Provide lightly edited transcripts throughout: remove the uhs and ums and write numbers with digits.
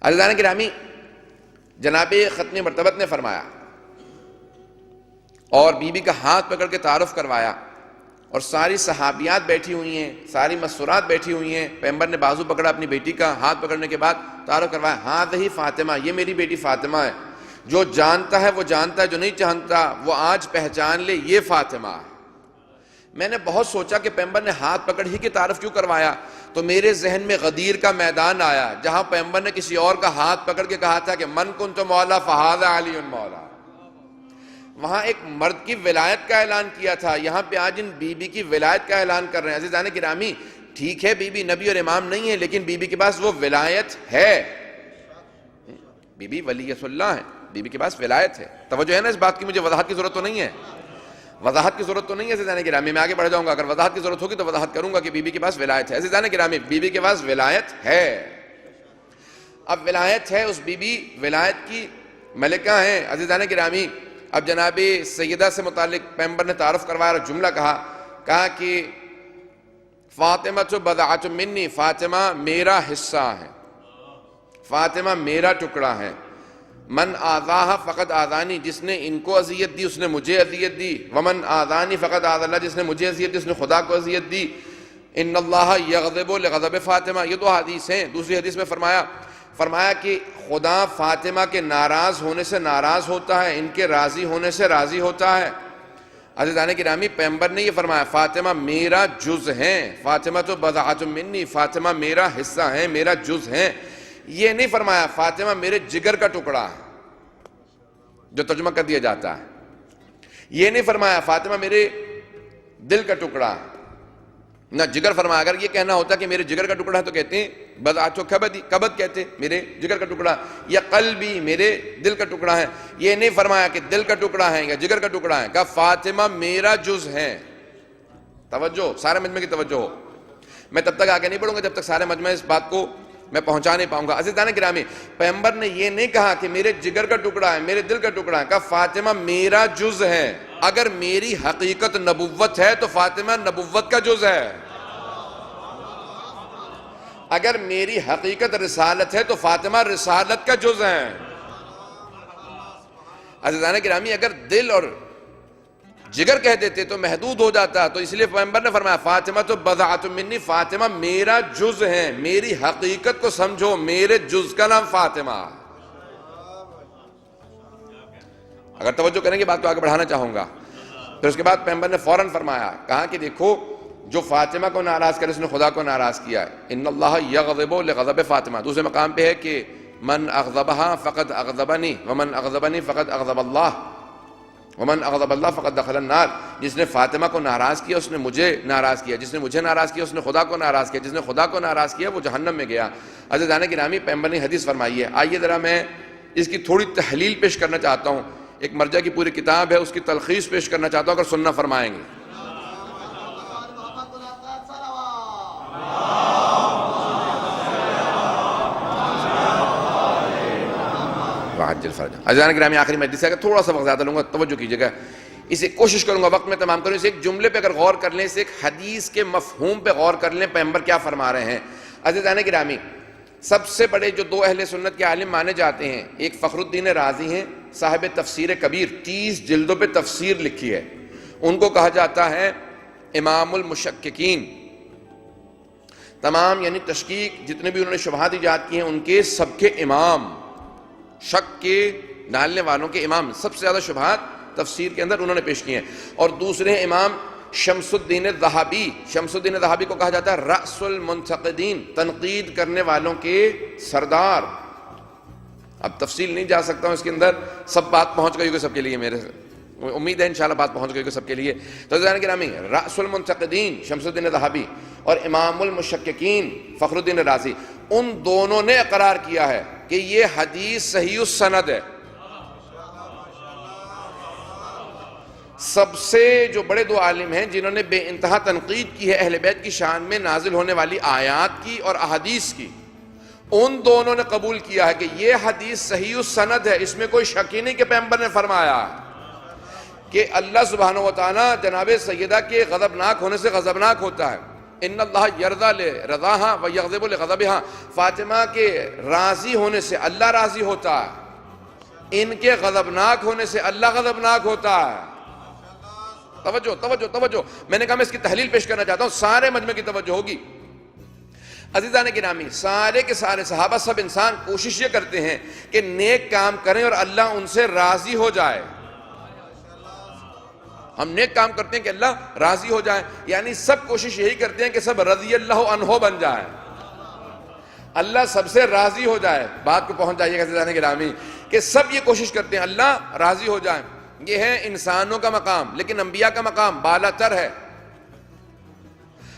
عزیزان گرامی، جناب ختم مرتبت نے فرمایا اور بی بی کا ہاتھ پکڑ کے تعارف کروایا، اور ساری صحابیات بیٹھی ہوئی ہیں، ساری مسورات بیٹھی ہوئی ہیں. پیغمبر نے بازو پکڑا اپنی بیٹی کا، ہاتھ پکڑنے کے بعد تعارف کروایا، ہاذہ فاطمہ، یہ میری بیٹی فاطمہ ہے. جو جانتا ہے وہ جانتا ہے، جو نہیں جانتا وہ آج پہچان لے، یہ فاطمہ ہے. میں نے بہت سوچا کہ پیغمبر نے ہاتھ پکڑ ہی کے تعارف کیوں کروایا، تو میرے ذہن میں غدیر کا میدان آیا جہاں پیغمبر نے کسی اور کا ہاتھ پکڑ کے کہا تھا کہ من کنت مولا فہذا علی مولا. وہاں ایک مرد کی ولایت کا اعلان کیا تھا، یہاں پہ آج ان بی بی کی ولایت کا اعلان کر رہے ہیں. عزیزان گرامی، ٹھیک ہے بی بی نبی اور امام نہیں ہے، لیکن بی بی کے پاس وہ ولایت ہے. بی بی ولیۃ اللہ ہے، بی بی کے پاس ولایت ہے. توجہ ہے نا اس بات کی؟ مجھے وضاحت کی ضرورت تو نہیں ہے، وضاحت کی ضرورت تو نہیں ہے عزیزان گرامی. میں آگے بڑھ جاؤں گا، اگر وضاحت کی ضرورت ہوگی تو وضاحت کروں گا کہ بی بی کے پاس ولایت ہے. عزیزان گرامی، بی بی کے پاس ولایت ہے. اب ولایت ہے، اس بی بی ولایت کی ملکہ ہیں. عزیزان گرامی، اب جناب سیدہ سے متعلق پیغمبر نے تعارف کروایا اور جملہ کہا کہ فاطمہ بضعۃ منی، فاطمہ میرا حصہ ہے، فاطمہ میرا ٹکڑا ہے. من آذاہا فقد آذانی، جس نے ان کو اذیت دی اس نے مجھے اذیت دی. ومن آذانی فقد آذى اللہ، جس نے مجھے اذیت دی اس نے خدا کو اذیت دی. ان اللہ یغضب لغضب فاطمہ، یہ دو حدیث ہیں. دوسری حدیث میں فرمایا کہ خدا فاطمہ کے ناراض ہونے سے ناراض ہوتا ہے، ان کے راضی ہونے سے راضی ہوتا ہے. عزیزان گرامی، پیغمبر نے یہ فرمایا فاطمہ میرا جز ہیں، فاطمہ تو بضعۃ منی، فاطمہ میرا حصہ ہیں، میرا جز ہیں. یہ نہیں فرمایا فاطمہ میرے جگر کا ٹکڑا ہے جو ترجمہ کر دیا جاتا ہے. یہ نہیں فرمایا فاطمہ میرے دل کا ٹکڑا ہے، نہ جگر فرمایا. اگر یہ کہنا ہوتا کہ میرے جگر کا ٹکڑا ہے تو کہتے ہیں بضعۃ کبد کہتے، میرے جگر کا ٹکڑا، یا قلبی میرے دل کا ٹکڑا ہے. یہ نہیں فرمایا کہ دل کا ٹکڑا ہے یا جگر کا ٹکڑا ہے، کہا فاطمہ میرا جز ہے. توجہ، سارے مجمع کی توجہ ہو. میں تب تک آگے نہیں بڑھوں گا جب تک سارے مجمع اس بات کو میں پہنچا نہیں پاؤں گا. عزیزان گرامی، پیغمبر نے یہ نہیں کہا کہ میرے جگر کا ٹکڑا ہے، میرے دل کا ٹکڑا ہے، کہا فاطمہ میرا جز ہے. اگر میری حقیقت نبوت ہے تو فاطمہ نبوت کا جز ہے، اگر میری حقیقت رسالت ہے تو فاطمہ رسالت کا جز ہے. عزیزان گرامی، اگر دل اور جگر کہہ دیتے تو محدود ہو جاتا، تو اس لیے پیغمبر نے فرمایا فاطمہ تو بضعۃ منی، فاطمہ میرا جز ہے. میری حقیقت کو سمجھو، میرے جز کا نام فاطمہ. اگر توجہ کریں گے بات تو آگے بڑھانا چاہوں گا. پھر اس کے بعد پیغمبر نے فوراً فرمایا، کہا کہ دیکھو جو فاطمہ کو ناراض کرے اس نے خدا کو ناراض کیا ہے. ان اللہ یغضب لغضب فاطمہ. دوسرے مقام پہ ہے کہ من اغضبها فقد اغضبنی ومن اغضبنی فقد اغضب اللہ ومن اغضب اللہ فقد دخل النار. جس نے فاطمہ کو ناراض کیا اس نے مجھے ناراض کیا، جس نے مجھے ناراض کیا اس نے خدا کو ناراض کیا، جس نے خدا کو ناراض کیا وہ جہنم میں گیا. عزیزان گرامی، پیغمبر نے حدیث فرمائی ہے. آئیے ذرا میں اس کی تھوڑی تحلیل پیش کرنا چاہتا ہوں. ایک مرجع کی پوری کتاب ہے، اس کی تلخیص پیش کرنا چاہتا ہوں، اگر سننا فرمائیں گے. عزیزان گرامی، آخری مجلس ہے کہ تھوڑا سا وقت زیادہ لوں گا، توجہ کیجیے گا. اسے کوشش کروں گا وقت میں تمام کروں. اسے ایک جملے پہ اگر غور کر لیں، اسے ایک حدیث کے مفہوم پہ غور کر لیں، پیغمبر کیا فرما رہے ہیں. عزیزان گرامی، سب سے بڑے جو دو اہل سنت کے عالم مانے جاتے ہیں، ایک فخر الدین رازی ہیں، صاحب تفسیر کبیر، 30 جلدوں پہ تفسیر لکھی ہے. ان کو کہا جاتا ہے امام المشککین. تمام یعنی تشکیک جتنے بھی انہوں نے شبہات ایجاد کی ہیں ان کے سب کے امام، شک کے ڈالنے والوں کے امام. سب سے زیادہ شبہات تفسیر کے اندر انہوں نے پیش کی ہیں. اور دوسرے امام شمس الدین الذہبی. شمس الدین الذہبی کو کہا جاتا ہے رأس المنتقدین، تنقید کرنے والوں کے سردار. اب تفصیل نہیں جا سکتا ہوں اس کے اندر، سب بات پہنچ گئی ہوگی سب کے لیے، میرے امید ہے انشاءاللہ بات پہنچ گئی ہوگی سب کے لیے. تو عزیزان گرامی، رأس المنتقدین شمس الدین الذہبی اور امام المشککین فخر الدین رازی، ان دونوں نے اقرار کیا ہے کہ یہ حدیث صحیح السند ہے. سب سے جو بڑے دو عالم ہیں جنہوں نے بے انتہا تنقید کی ہے اہل بیت کی شان میں نازل ہونے والی آیات کی اور احادیث کی، ان دونوں نے قبول کیا ہے کہ یہ حدیث صحیح السند ہے. اس میں کوئی شک ہی نہیں کہ پیغمبر نے فرمایا کہ اللہ سبحانہ و تعالیٰ جناب سیدہ کے غضبناک ہونے سے غضبناک ہوتا ہے. ان اللہ یرضی لرضاہا و یغضب لغضبہا، فاطمہ کے راضی ہونے سے اللہ راضی ہوتا ہے، ان کے غضبناک ہونے سے اللہ غضبناک ہوتا ہے۔ توجہ توجہ توجہ، میں نے کہا میں اس کی تحلیل پیش کرنا چاہتا ہوں، سارے مجمع کی توجہ ہوگی۔ عزیزان گرامی، سارے کے سارے صحابہ، سب انسان کوشش یہ کرتے ہیں کہ نیک کام کریں اور اللہ ان سے راضی ہو جائے۔ ہم نیک کام کرتے ہیں کہ اللہ راضی ہو جائے، یعنی سب کوشش یہی کرتے ہیں کہ سب رضی اللہ عنہ بن جائے، اللہ سب سے راضی ہو جائے۔ بات کو پہنچ جائیے گا عزیزان گرامی کہ سب یہ کوشش کرتے ہیں اللہ راضی ہو جائے۔ یہ ہے انسانوں کا مقام، لیکن انبیاء کا مقام بالا تر ہے۔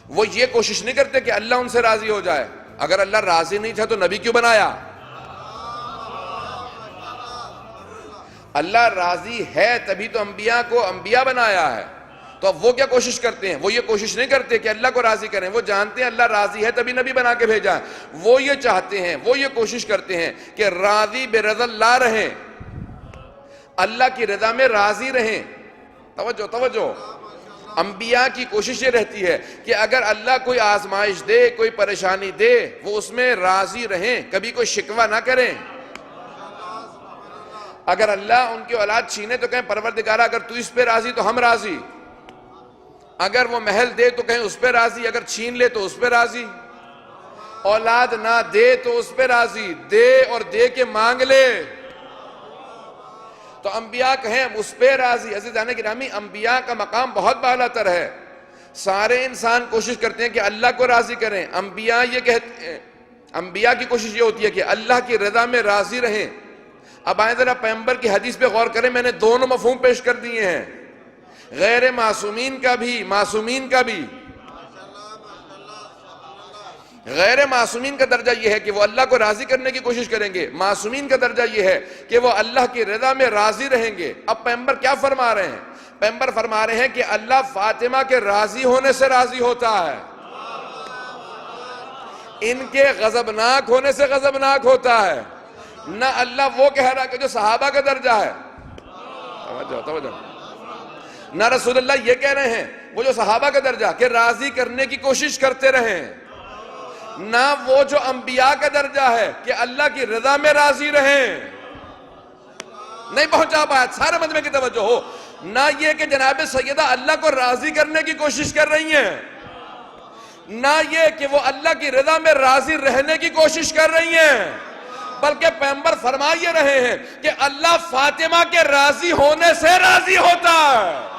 وہ یہ کوشش نہیں کرتے کہ اللہ ان سے راضی ہو جائے۔ اگر اللہ راضی نہیں تھا تو نبی کیوں بنایا؟ اللہ راضی ہے تبھی تو انبیاء کو انبیاء بنایا ہے۔ تو اب وہ کیا کوشش کرتے ہیں؟ وہ یہ کوشش نہیں کرتے کہ اللہ کو راضی کریں، وہ جانتے ہیں اللہ راضی ہے تبھی نبی بنا کے بھیجا ہے۔ وہ یہ چاہتے ہیں، وہ یہ کوشش کرتے ہیں کہ راضی برضا اللہ رہیں، اللہ کی رضا میں راضی رہیں۔ توجہ توجہ، انبیاء کی کوشش یہ رہتی ہے کہ اگر اللہ کوئی آزمائش دے، کوئی پریشانی دے، وہ اس میں راضی رہیں، کبھی کوئی شکوہ نہ کریں۔ اگر اللہ ان کی اولاد چھینے تو کہیں پروردگارہ اگر تو اس پہ راضی تو ہم راضی، اگر وہ محل دے تو کہیں اس پہ راضی، اگر چھین لے تو اس پہ راضی، اولاد نہ دے تو اس پہ راضی، دے اور دے کے مانگ لے تو انبیاء کہیں اس پہ راضی۔ عزیزان گرامی، انبیاء کا مقام بہت بالا تر ہے۔ سارے انسان کوشش کرتے ہیں کہ اللہ کو راضی کریں، انبیاء یہ کہتے ہیں، انبیاء کی کوشش یہ ہوتی ہے کہ اللہ کی رضا میں راضی رہیں۔ اب آئیں ذرا پیغمبر کی حدیث پہ غور کریں، میں نے دونوں مفہوم پیش کر دیے ہیں، غیر معصومین کا بھی، معصومین کا بھی۔ غیر معصومین کا درجہ یہ ہے کہ وہ اللہ کو راضی کرنے کی کوشش کریں گے، معصومین کا درجہ یہ ہے کہ وہ اللہ کی رضا میں راضی رہیں گے۔ اب پیغمبر کیا فرما رہے ہیں؟ پیغمبر فرما رہے ہیں کہ اللہ فاطمہ کے راضی ہونے سے راضی ہوتا ہے، ان کے غضبناک ہونے سے غضبناک ہوتا ہے۔ نہ اللہ وہ کہہ رہا کہ جو صحابہ کا درجہ ہے، توجہ، نہ رسول اللہ یہ کہہ رہے ہیں وہ جو صحابہ کا درجہ کہ راضی کرنے کی کوشش کرتے رہیں، نہ وہ جو انبیاء کا درجہ ہے کہ اللہ کی رضا میں راضی رہیں۔ نہیں پہنچا پایا، سارے مجمع کی توجہ ہو۔ نہ یہ کہ جناب سیدہ اللہ کو راضی کرنے کی کوشش کر رہی ہیں، نہ یہ کہ وہ اللہ کی رضا میں راضی رہنے کی کوشش کر رہی ہیں، بلکہ پیغمبر فرما یہ رہے ہیں کہ اللہ فاطمہ کے راضی ہونے سے راضی ہوتا ہے۔